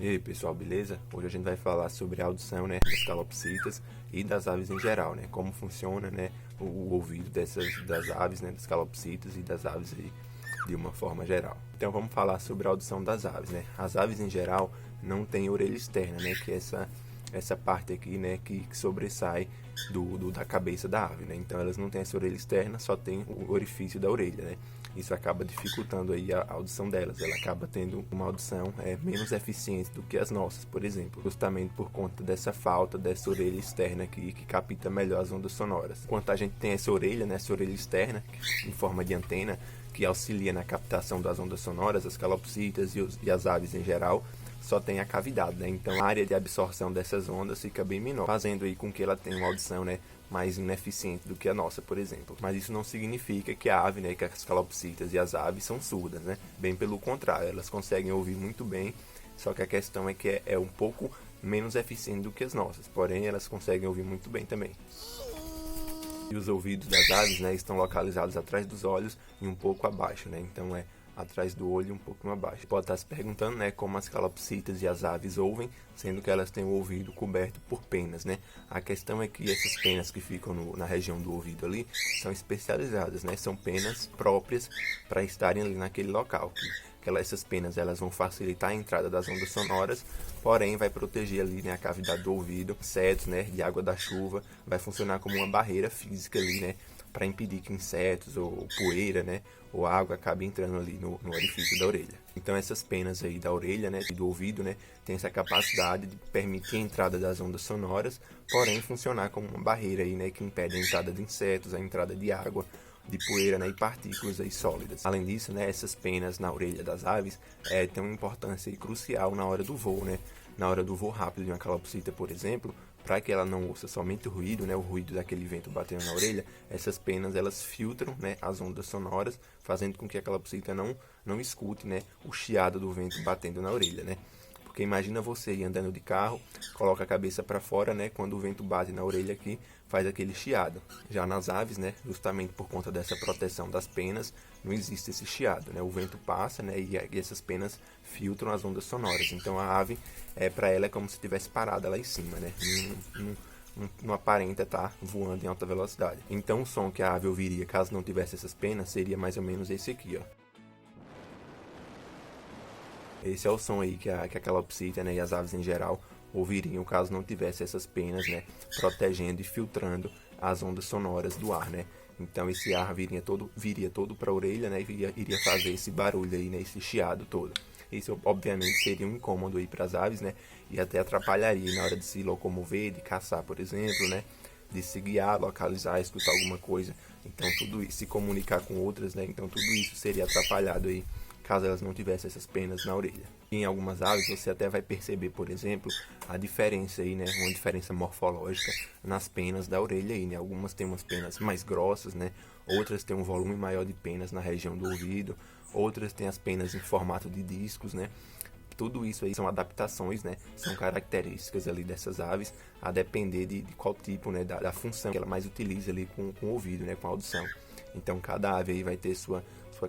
E aí pessoal, beleza? Hoje a gente vai falar sobre a audição, né, das calopsitas e das aves em geral, né? Como funciona, né, o ouvido das aves, né, das calopsitas e das aves aí, de uma forma geral. Então vamos falar sobre a audição das aves, né? As aves em geral não têm orelha externa, né, que é essa parte aqui, né, que sobressai da cabeça da ave, né? Então elas não têm essa orelha externa, só tem o orifício da orelha, né? Isso acaba dificultando aí a audição delas. Ela acaba tendo uma audição menos eficiente do que as nossas, por exemplo, justamente por conta dessa falta dessa orelha externa aqui, que capta melhor as ondas sonoras. Enquanto a gente tem essa orelha, né, essa orelha externa, em forma de antena, que auxilia na captação das ondas sonoras, as calopsitas e as aves em geral, só tem a cavidade, né? Então a área de absorção dessas ondas fica bem menor, fazendo aí com que ela tenha uma audição, né, mais ineficiente do que a nossa, por exemplo. Mas isso não significa que a ave, né, que as calopsitas e as aves são surdas, né? Bem pelo contrário, elas conseguem ouvir muito bem, só que a questão é que é um pouco menos eficiente do que as nossas, porém elas conseguem ouvir muito bem também. E os ouvidos das aves, né, estão localizados atrás dos olhos e um pouco abaixo, né? Então atrás do olho e um pouco abaixo. Pode estar se perguntando, né, como as calopsitas e as aves ouvem, sendo que elas têm o ouvido coberto por penas, né? A questão é que essas penas que ficam na região do ouvido ali são especializadas, né? São penas próprias para estarem ali naquele local. Essas penas elas vão facilitar a entrada das ondas sonoras, porém vai proteger ali, né, a cavidade do ouvido, insetos, né, de água da chuva, vai funcionar como uma barreira física ali, né, para impedir que insetos ou poeira, né, ou água acabe entrando ali no orifício da orelha. Então essas penas aí da orelha, né, e do ouvido, né, tem essa capacidade de permitir a entrada das ondas sonoras, porém funcionar como uma barreira aí, né, que impede a entrada de insetos, a entrada de água, de poeira, né, e partículas aí sólidas. Além disso, né, essas penas na orelha das aves têm uma importância aí crucial na hora do voo, né? Na hora do voo rápido de uma calopsita, por exemplo, para que ela não ouça somente o ruído, né, o ruído daquele vento batendo na orelha, essas penas elas filtram, né, as ondas sonoras, fazendo com que a calopsita não escute, né, o chiado do vento batendo na orelha, né? Porque imagina você ir andando de carro, coloca a cabeça para fora, né? Quando o vento bate na orelha aqui, faz aquele chiado. Já nas aves, né? Justamente por conta dessa proteção das penas, não existe esse chiado, né? O vento passa, né? E essas penas filtram as ondas sonoras. Então a ave, para ela, é como se estivesse parada lá em cima, né? Não aparenta estar voando em alta velocidade. Então o som que a ave ouviria caso não tivesse essas penas seria mais ou menos esse aqui, ó. Esse é o som aí que a calopsita, né, e as aves em geral ouviriam caso não tivesse essas penas, né, protegendo e filtrando as ondas sonoras do ar, né. Então esse ar viria todo para a orelha, né, e iria fazer esse barulho aí, né, esse chiado todo. Isso obviamente seria um incômodo aí para as aves, né, e até atrapalharia na hora de se locomover, de caçar, por exemplo, né, de se guiar, localizar, escutar alguma coisa. Então tudo isso, se comunicar com outras, né, então tudo isso seria atrapalhado aí caso elas não tivessem essas penas na orelha. E em algumas aves você até vai perceber, por exemplo, a diferença aí, né, uma diferença morfológica nas penas da orelha aí, né? Algumas têm umas penas mais grossas, né? Outras têm um volume maior de penas na região do ouvido, outras têm as penas em formato de discos, né? Tudo isso aí são adaptações, né? São características ali dessas aves, a depender de qual tipo, né, da função que ela mais utiliza ali com o ouvido, né, com a audição. Então cada ave aí vai ter sua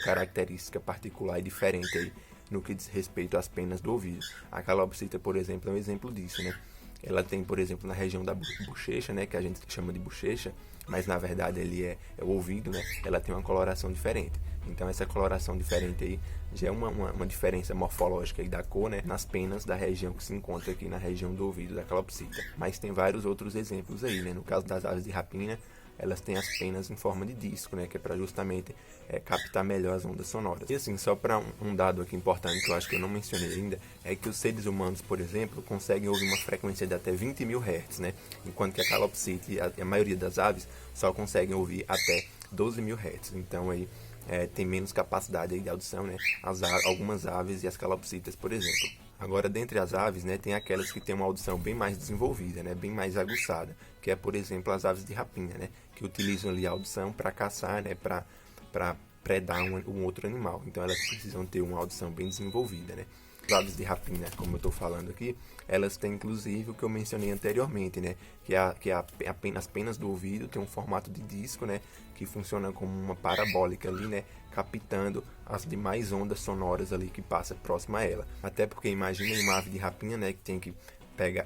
característica particular e diferente aí no que diz respeito às penas do ouvido. A calopsita, por exemplo, é um exemplo disso, né? Ela tem, por exemplo, na região da bochecha, né, que a gente chama de bochecha, mas na verdade ele é o ouvido, né? Ela tem uma coloração diferente. Então essa coloração diferente aí já é uma diferença morfológica aí da cor, né, nas penas da região que se encontra aqui na região do ouvido da calopsita. Mas tem vários outros exemplos aí, né? No caso das aves de rapina, elas têm as penas em forma de disco, né, que é para justamente captar melhor as ondas sonoras. E assim, só para um dado aqui importante que eu acho que eu não mencionei ainda, é que os seres humanos, por exemplo, conseguem ouvir uma frequência de até 20.000 Hz, né, enquanto que a calopsita e a maioria das aves só conseguem ouvir até 12.000 Hz. Então aí tem menos capacidade aí de audição, né, algumas aves e as calopsitas, por exemplo. Agora, dentre as aves, né, tem aquelas que têm uma audição bem mais desenvolvida, né, bem mais aguçada, que é, por exemplo, as aves de rapina, né, que utilizam ali a audição para caçar, né, para predar um outro animal. Então, elas precisam ter uma audição bem desenvolvida, né. aves de rapina, como eu estou falando aqui, elas têm inclusive o que eu mencionei anteriormente, né? Que as penas do ouvido tem um formato de disco, né? Que funciona como uma parabólica ali, né? Captando as demais ondas sonoras ali que passa próxima a ela. Até porque imagina uma ave de rapina, né? Que tem que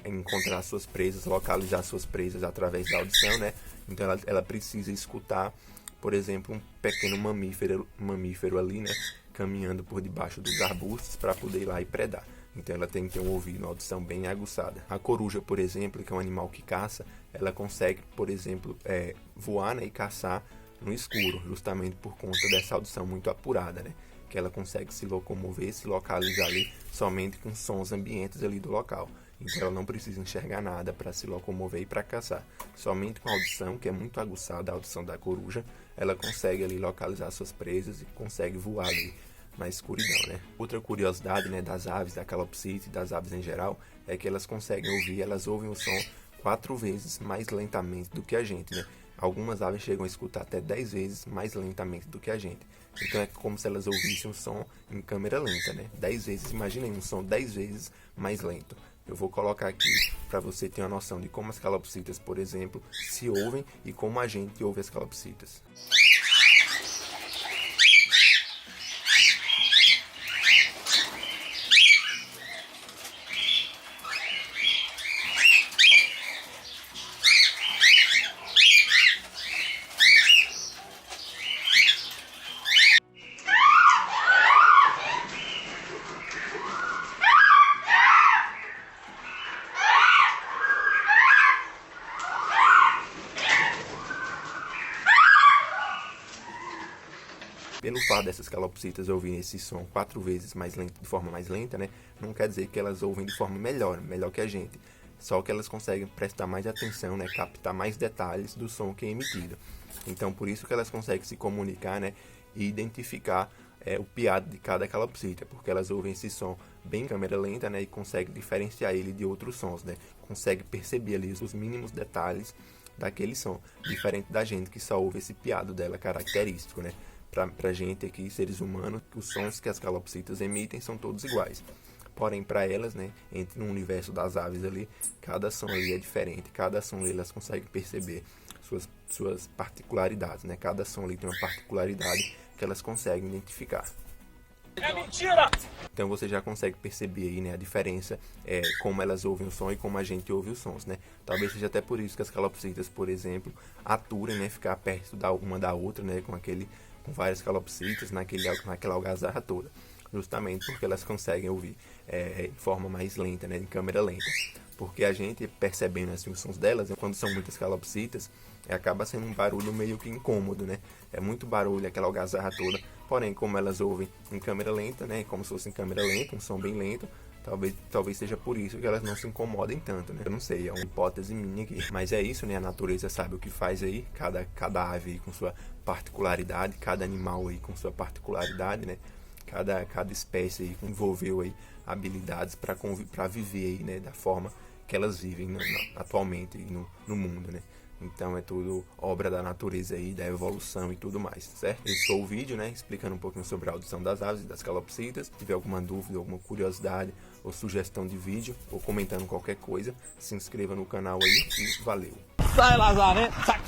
encontrar suas presas, localizar suas presas através da audição, né? Então ela precisa escutar, por exemplo, um pequeno mamífero ali, né? Caminhando por debaixo dos arbustos para poder ir lá e predar. Então ela tem que ter um ouvido, uma audição bem aguçada. A coruja, por exemplo, que é um animal que caça, ela consegue, por exemplo, voar, né, e caçar no escuro, justamente por conta dessa audição muito apurada, né? Que ela consegue se locomover, se localizar ali somente com sons ambientes ali do local. Então ela não precisa enxergar nada para se locomover e para caçar. Somente com a audição, que é muito aguçada, a audição da coruja, ela consegue ali localizar suas presas e consegue voar ali na escuridão, né? Outra curiosidade, né, das aves, da calopsita e das aves em geral, é que elas conseguem ouvir, elas ouvem o som 4 vezes mais lentamente do que a gente, né? Algumas aves chegam a escutar até 10 vezes mais lentamente do que a gente. Então é como se elas ouvissem um som em câmera lenta, né? 10 vezes, imaginem um som 10 vezes mais lento. Eu vou colocar aqui para você ter uma noção de como as calopsitas, por exemplo, se ouvem e como a gente ouve as calopsitas. Pelo fato dessas calopsitas ouvirem esse som 4 vezes mais lento, de forma mais lenta, né, não quer dizer que elas ouvem de forma melhor que a gente. Só que elas conseguem prestar mais atenção, né, captar mais detalhes do som que é emitido. Então, por isso que elas conseguem se comunicar, né, e identificar o piado de cada calopsita, porque elas ouvem esse som bem em câmera lenta, né, e conseguem diferenciar ele de outros sons, né, conseguem perceber ali os mínimos detalhes daquele som, diferente da gente que só ouve esse piado dela característico, né. Pra gente aqui, seres humanos, os sons que as calopsitas emitem são todos iguais. Porém, para elas, né, no universo das aves ali, cada som ali é diferente, cada som ali elas conseguem perceber suas particularidades, né? Cada som ali tem uma particularidade que elas conseguem identificar. É mentira! Então você já consegue perceber aí, né, a diferença, como elas ouvem o som e como a gente ouve os sons, né? Talvez seja até por isso que as calopsitas, por exemplo, aturam, né, ficar perto uma da outra, né, com várias calopsitas naquela algazarra toda, justamente porque elas conseguem ouvir de forma mais lenta, né, em câmera lenta, porque a gente percebendo assim os sons delas, quando são muitas calopsitas, acaba sendo um barulho meio que incômodo, né, é muito barulho aquela algazarra toda, porém como elas ouvem em câmera lenta, né, como se fosse em câmera lenta, um som bem lento, talvez seja por isso que elas não se incomodem tanto, né? Eu não sei, é uma hipótese minha aqui. Mas é isso, né? A natureza sabe o que faz aí, cada ave aí com sua particularidade, cada animal aí com sua particularidade, né? Cada espécie aí envolveu aí habilidades para viver aí, né? Da forma que elas vivem atualmente aí no mundo, né? Então é tudo obra da natureza aí, da evolução e tudo mais, certo? Esse foi o vídeo, né, explicando um pouquinho sobre a audição das aves e das calopsitas. Se tiver alguma dúvida, alguma curiosidade ou sugestão de vídeo, ou comentando qualquer coisa, se inscreva no canal aí e valeu! Sai, Lazaré! Sai!